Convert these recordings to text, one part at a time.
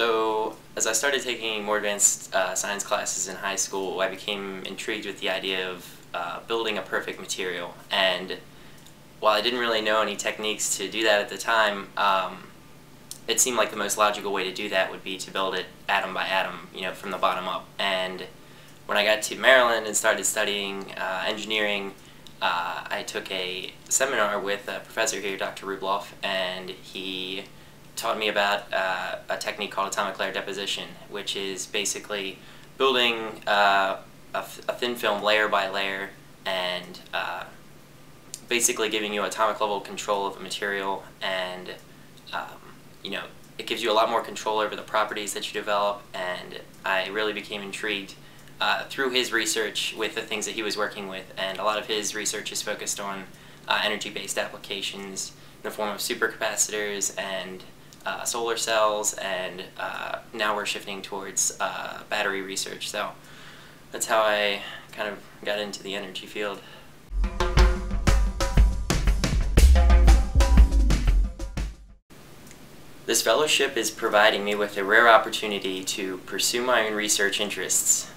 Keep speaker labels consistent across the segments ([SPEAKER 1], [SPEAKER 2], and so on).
[SPEAKER 1] So as I started taking more advanced science classes in high school, I became intrigued with the idea of building a perfect material. And while I didn't really know any techniques to do that at the time, it seemed like the most logical way to do that would be to build it atom by atom, from the bottom up. And when I got to Maryland and started studying engineering, I took a seminar with a professor here, Dr. Rubloff, and he taught me about a technique called atomic layer deposition, which is basically building a thin film layer by layer and basically giving you atomic level control of a material, and it gives you a lot more control over the properties that you develop. And I really became intrigued through his research with the things that he was working with, and a lot of his research is focused on energy-based applications in the form of supercapacitors and solar cells, and now we're shifting towards battery research. So that's how I kind of got into the energy field. This fellowship is providing me with a rare opportunity to pursue my own research interests.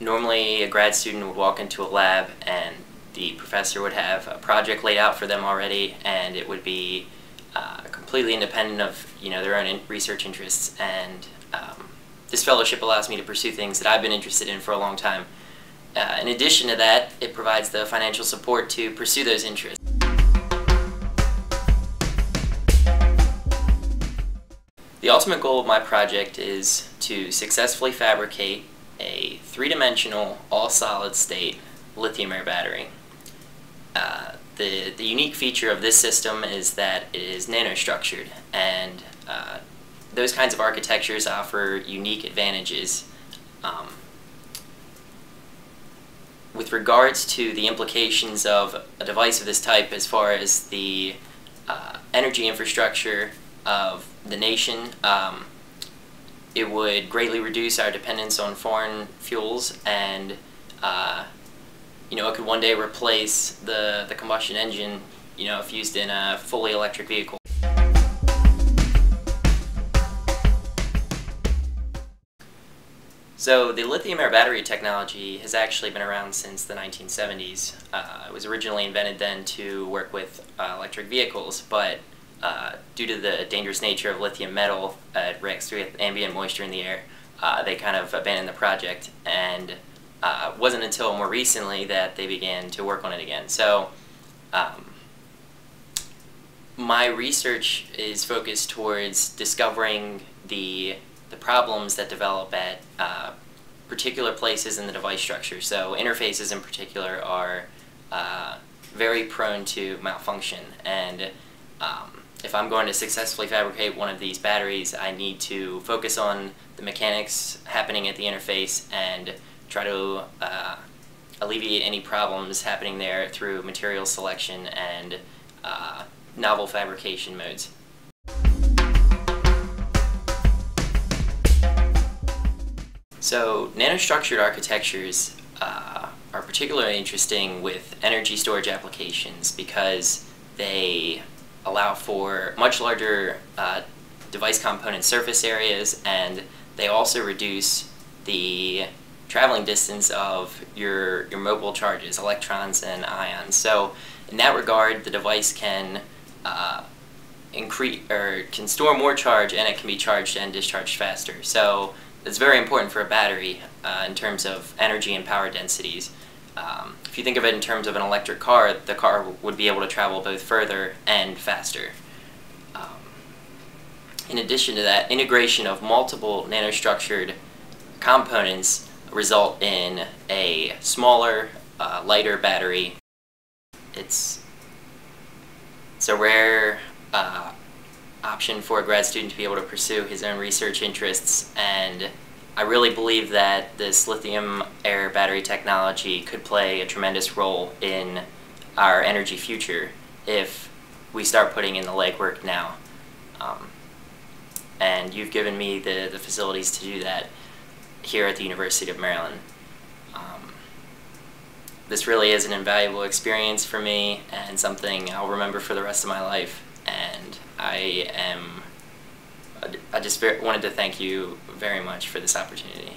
[SPEAKER 1] Normally, a grad student would walk into a lab and the professor would have a project laid out for them already, and it would be completely independent of their own research interests. And this fellowship allows me to pursue things that I've been interested in for a long time. In addition to that, it provides the financial support to pursue those interests. The ultimate goal of my project is to successfully fabricate a three-dimensional, all-solid-state lithium-air battery. The unique feature of this system is that it is nanostructured, and those kinds of architectures offer unique advantages. With regards to the implications of a device of this type as far as the energy infrastructure of the nation, it would greatly reduce our dependence on foreign fuels, and it could one day replace the combustion engine, if used in a fully electric vehicle. So the lithium-air battery technology has actually been around since the 1970s. It was originally invented then to work with electric vehicles, but due to the dangerous nature of lithium metal, it reacts with ambient moisture in the air. They kind of abandoned the project, and it wasn't until more recently that they began to work on it again. So my research is focused towards discovering the problems that develop at particular places in the device structure. So interfaces in particular are very prone to malfunction, and if I'm going to successfully fabricate one of these batteries, I need to focus on the mechanics happening at the interface and try to alleviate any problems happening there through material selection and novel fabrication modes. So nanostructured architectures are particularly interesting with energy storage applications because they allow for much larger device component surface areas, and they also reduce the traveling distance of your mobile charges, electrons and ions. So in that regard, the device can can store more charge, and it can be charged and discharged faster. So it's very important for a battery in terms of energy and power densities. If you think of it in terms of an electric car, the car would be able to travel both further and faster. In addition to that, integration of multiple nanostructured components result in a smaller, lighter battery. It's a rare option for a grad student to be able to pursue his own research interests, and I really believe that this lithium-air battery technology could play a tremendous role in our energy future if we start putting in the legwork now. And you've given me the facilities to do that here at the University of Maryland. This really is an invaluable experience for me and something I'll remember for the rest of my life, and I am I just wanted to thank you very much for this opportunity.